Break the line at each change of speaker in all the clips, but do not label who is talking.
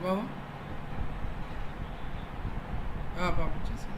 బాబు పంపించేసి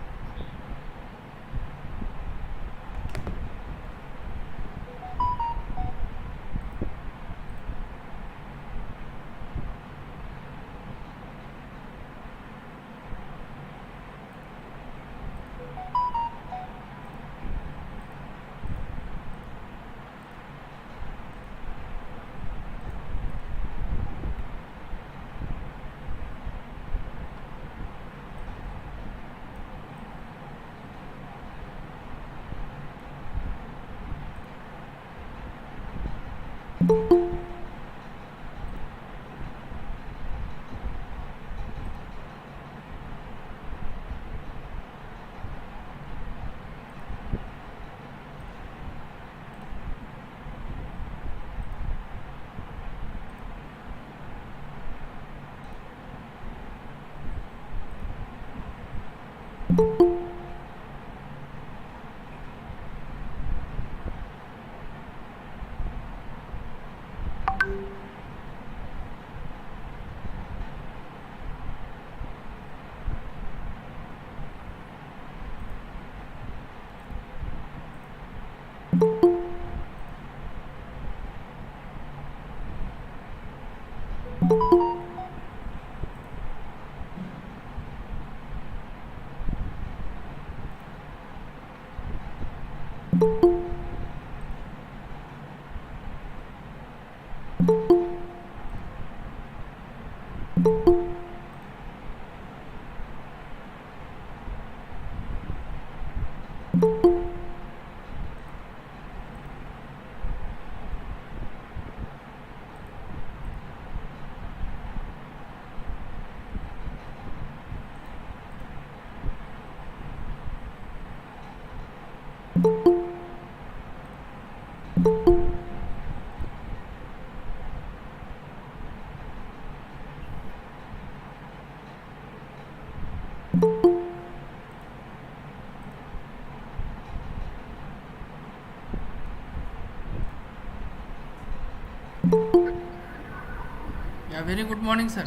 very good morning, sir.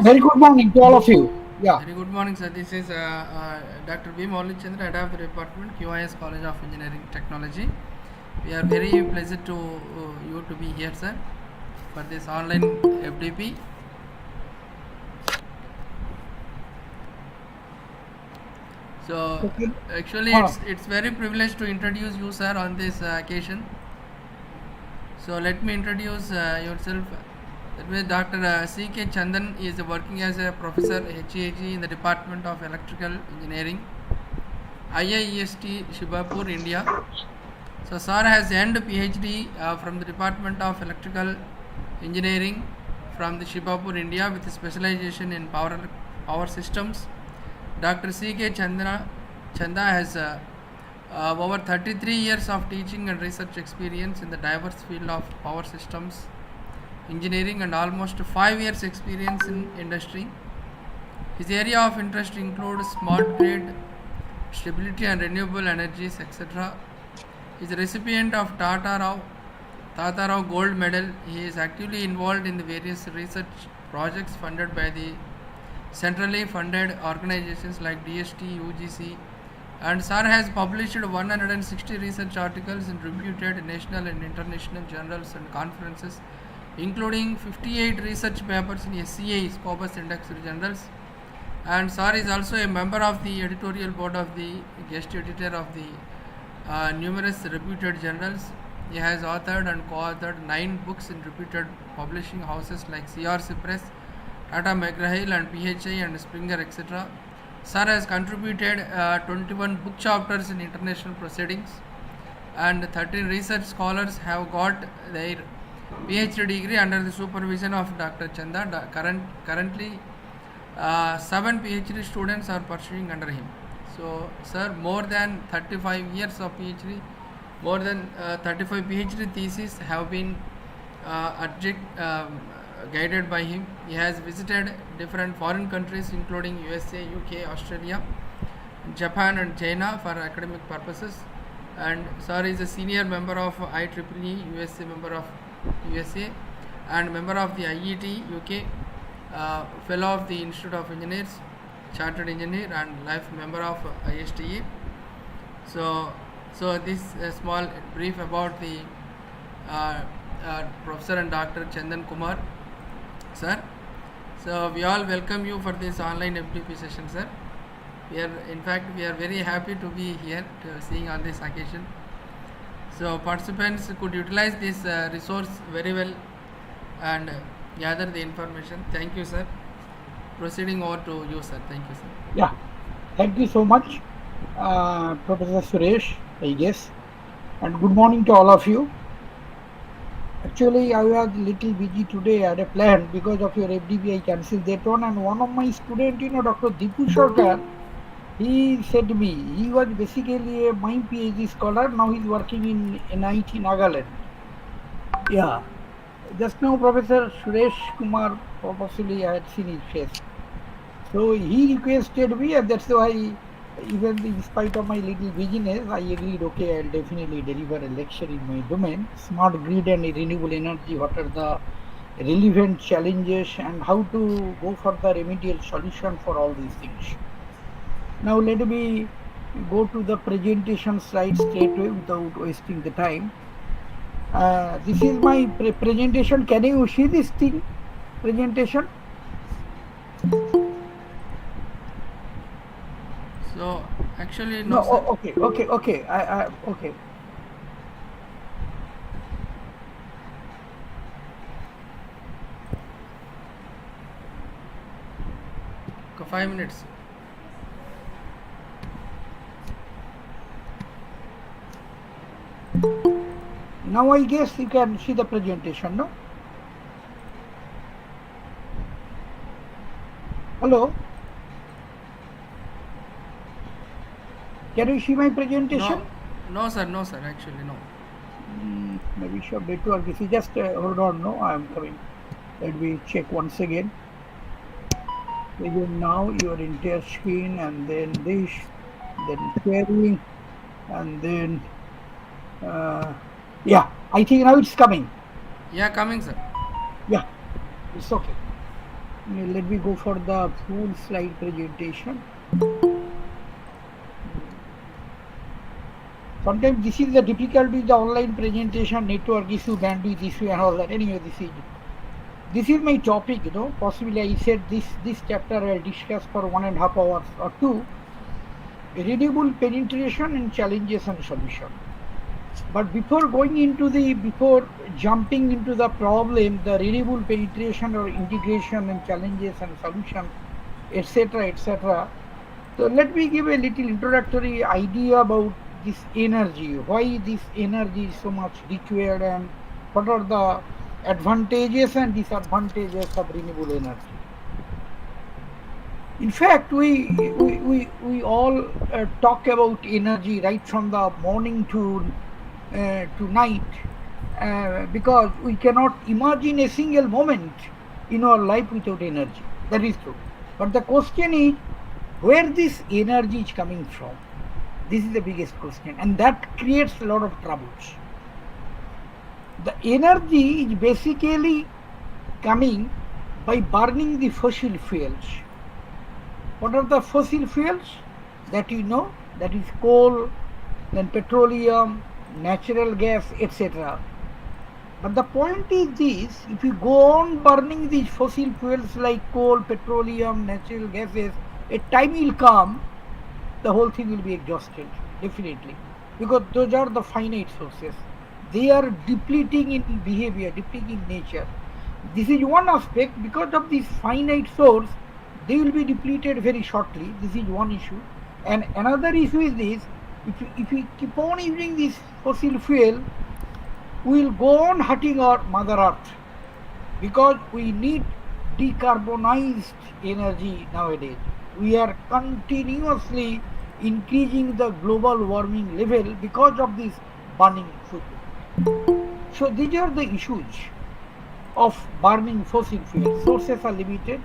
Very good morning to all of you. Yeah.
Very good morning, sir. This is Dr. Mouli Chandra, head of the department, QIS College of Engineering Technology. We are very pleased to you to be here, sir, for this online FDP. So actually, it's very privileged to introduce you, sir, on this occasion. So let me introduce yourself. That means Dr. C.K. Chandan is working as a professor HEG in the Department of Electrical Engineering, IIEST Shibapur, India. So sir has earned PhD from the Department of Electrical Engineering from the Shibapur, India, with specialization in power systems. Dr. C.K. Chanda has over 33 years of teaching and research experience in the diverse field of power systems engineering and almost 5 years experience in industry. His area of interest includes smart grid, stability and renewable energies, etc. He is a recipient of Tata Rao Gold Medal. He is actively involved in the various research projects funded by the centrally funded organizations like DST, UGC, and sir has published 160 research articles in reputed national and international journals and conferences, including 58 research papers in SCA Scopus Indexed Journals. And sir is also a member of the editorial board of the guest editor of the numerous reputed journals. He has authored and co-authored 9 books in reputed publishing houses like CRC Press, Tata McGraw-Hill and PHI and Springer, etc. Sir has contributed 21 book chapters in international proceedings, and 13 research scholars have got their PhD degree under the supervision of Dr. Chanda. Currently, 7 PhD students are pursuing under him. So, sir, more than 35 years of PhD, more than 35 PhD theses have been guided by him. He has visited different foreign countries including USA, UK, Australia, Japan and China for academic purposes. And sir is a senior member of IEEE USA, member of USA, and member of the IET UK, fellow of the Institute of Engineers, chartered engineer, and life member of ISTE. So, so this small brief about the uh, Professor and Dr. Chandan Kumar, sir. So we all welcome you for this online FDP session, sir. In fact, we are very happy to be here to seeing on this occasion. So participants could utilize this resource very well and gather the information. Thank you, sir. Proceeding over to you, sir. Thank you, sir.
Yeah, thank you so much, Professor Suresh, I guess, and good morning to all of you. Actually, I was a little busy today. I had a plan because of your FDP. I cancelled that one, and one of my students, Dr. Dipu Sarkar, he said to me, he was basically a my PhD scholar. Now he's working in NIT Nagaland. Yeah. Just now, Professor Suresh Kumar, possibly I had seen his face. So he requested me, and that's why, even in spite of my little busyness, I agreed, okay, I'll definitely deliver a lecture in my domain, smart grid and renewable energy, what are the relevant challenges and how to go for the remedial solution for all these things. Now let me go to the presentation slide straight away without wasting the time. This is my presentation. Can you see this thing? Presentation?
So actually no.
Okay. Okay. Okay.
5 minutes.
Now I guess you can see the presentation, no? Hello? Can you see my presentation?
No, sir, actually, no.
Maybe sure network. This is just hold on, no, I am coming. Let me check once again. Again, now your entire screen, and then this, then sharing, and then yeah, I think now it's coming.
Yeah, coming, sir.
Yeah, it's okay. Let me go for the full slide presentation. Sometimes this is the difficulty, the online presentation, network issue, bandwidth issue, and all that. Anyway, this is my topic, Possibly I said this chapter I will discuss for 1.5 hours or 2. Renewable penetration and challenges and solution. But before jumping into the problem, the renewable penetration or integration and challenges and solution, etc. So let me give a little introductory idea about this energy, why this energy is so much required, and what are the advantages and disadvantages of renewable energy. In fact, we all talk about energy right from the morning to night, because we cannot imagine a single moment in our life without energy. That is true. But the question is, where this energy is coming from? This is the biggest question, and that creates a lot of troubles. The energy is basically coming by burning the fossil fuels. What are the fossil fuels? That that is coal, then petroleum, natural gas, etc. But the point is this: if you go on burning these fossil fuels like coal, petroleum, natural gases, a time will come, the whole thing will be exhausted, definitely, because those are the finite sources. They are depleting in behavior, depleting in nature. This is one aspect. Because of this finite source, they will be depleted very shortly. This is one issue. And another issue is this: if we keep on using this fossil fuel, we will go on hurting our Mother Earth, because we need decarbonized energy nowadays. We are continuously increasing the global warming level because of this burning fossil. So these are the issues of burning fossil fuels. Sources are limited,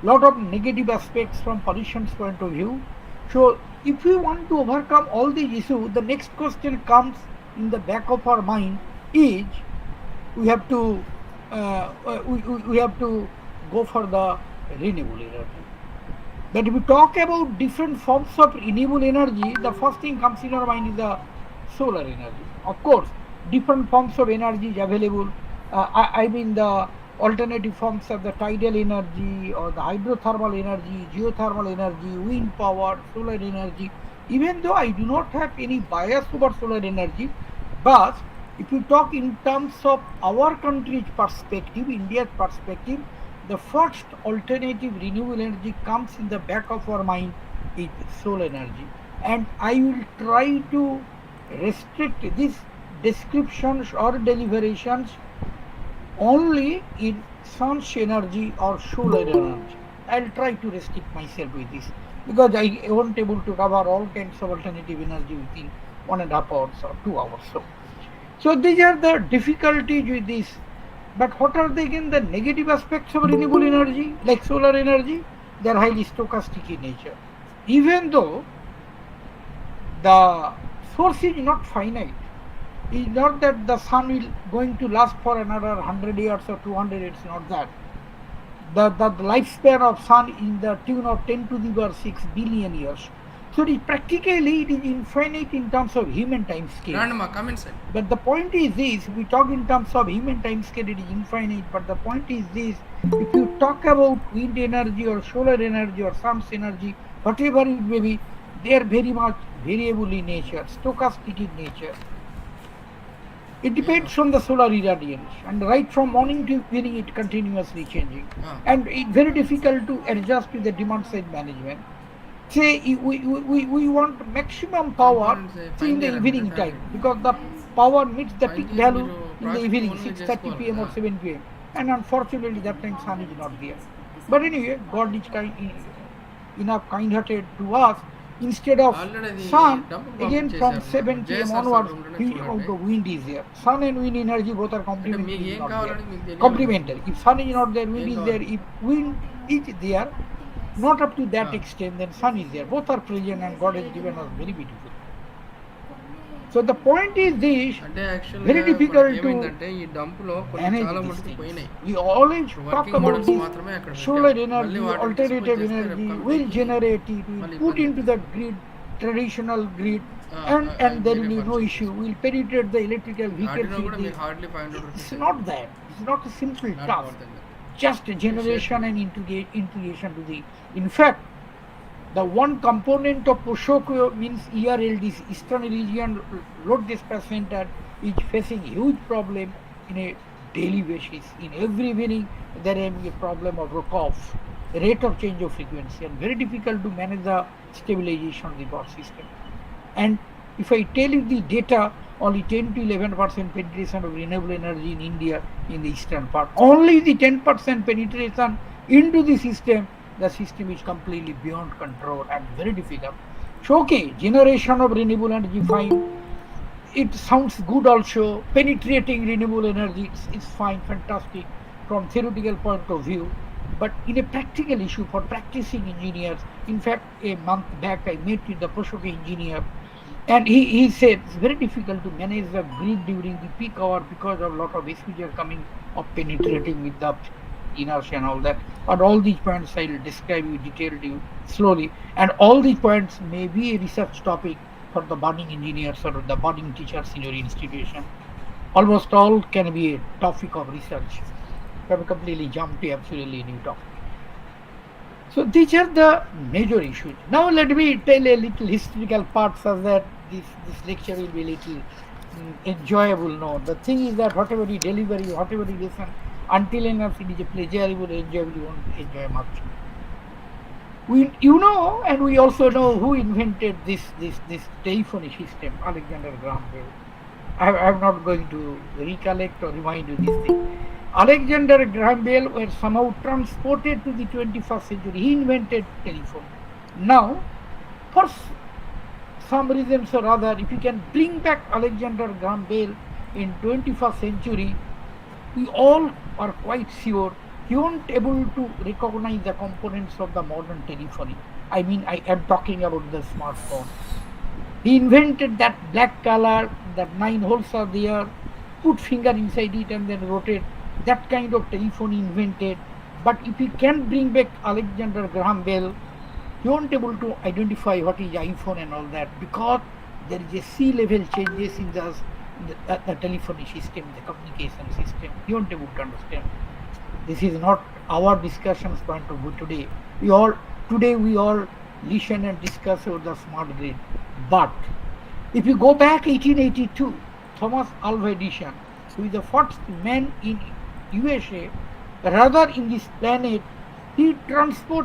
lot of negative aspects from pollution's point of view. So if we want to overcome all these issues, the next question comes in the back of our mind is, we have to go for the renewable energy. But if we talk about different forms of renewable energy, the first thing comes in our mind is the solar energy. Of course, different forms of energy is available. I mean the alternative forms of the tidal energy or the hydrothermal energy, geothermal energy, wind power, solar energy. Even though I do not have any bias over solar energy, but if you talk in terms of our country's perspective, India's perspective, the first alternative renewable energy comes in the back of our mind is solar energy. And I will try to restrict these descriptions or deliberations only in sun's energy or solar energy. I'll try to restrict myself with this because I won't able to cover all kinds of alternative energy within 1.5 hours or 2 hours. So these are the difficulties with this. But what are the, again the negative aspects of renewable energy, like solar energy? They are highly stochastic in nature. Even though the source is not finite, it's not that the sun will going to last for another 100 years or 200. It's not that. The lifespan of sun in the tune of 10 to the power 6 billion years. So practically it is infinite in terms of human time scale.
Grandma, come inside.
But the point is this, we talk in terms of human time scale, it is infinite, but the point is this, if you talk about wind energy or solar energy or sun's energy, whatever it may be, they are very much variable in nature, stochastic in nature. It depends on the solar irradiance, and right from morning to evening it continuously changing. And it's very difficult to adjust to the demand side management. Say we want maximum power say in the evening time because the power meets the peak value in the evening 6:30 p.m. or 7 p.m. and unfortunately that time sun is not there. But anyway, God is enough kind-hearted to us. Instead of sun, again from 7 p.m. onwards, the wind is there. Sun and wind energy both are complementary. Complementary. If sun is not there, wind is there. If wind is there, not up to that extent, then sun is there. Both are present and God has given us very beautiful. So the point is this, very difficult to manage these things. We always talk about this solar energy, alternative energy, will generate it, will put into the grid, traditional grid, and there will be no issue. We'll penetrate the electrical vehicles with this. It's not that. It's not a simple task. Just generation and integration to the. In fact, the one component of POSOK means ERL, this Eastern Region Load Dispatch Center, is facing huge problem in a daily basis. In every evening, there is a problem of off, rate of change of frequency, and very difficult to manage the stabilization of the power system. And if I tell you the data, only 10 to 11% penetration of renewable energy in India in the eastern part. Only the 10% penetration into the system is completely beyond control and very difficult. So okay, generation of renewable energy fine. It sounds good also. Penetrating renewable energy it's fine, fantastic from theoretical point of view. But in a practical issue for practicing engineers, in fact a month back I met with the POSOK engineer. And he said it's very difficult to manage the grid during the peak hour because of a lot of issues are coming of penetrating with the inertia and all that. But all these points I will describe you, detail you slowly. And all these points may be a research topic for the budding engineers or the budding teachers in your institution. Almost all can be a topic of research. I have completely jumped to absolutely new topic. So these are the major issues. Now let me tell a little historical part so that this lecture will be a little enjoyable. No, the thing is that whatever you deliver, whatever you listen, until enough it is a pleasurable, enjoyable, you won't enjoy much. You know, and we also know who invented this telephony system, Alexander Graham Bell. I am not going to recollect or remind you this thing. Alexander Graham Bell was somehow transported to the 21st century. He invented telephone. Now, for some reasons or other, if you can bring back Alexander Graham Bell in 21st century, we all are quite sure he won't able to recognize the components of the modern telephony. I mean, I am talking about the smartphone. He invented that black color, that 9 holes are there, put finger inside it and then rotate. That kind of telephone invented. But if you can bring back Alexander Graham Bell, you won't able to identify what is iPhone and all that, because there is a sea level changes in the telephony system, the communication system. You won't able to understand. This is not our discussions point of view today. We all listen and discuss about the smart grid. But if you go back 1882, Thomas Alva Edison, who is the first man in USA, rather in this planet, he transport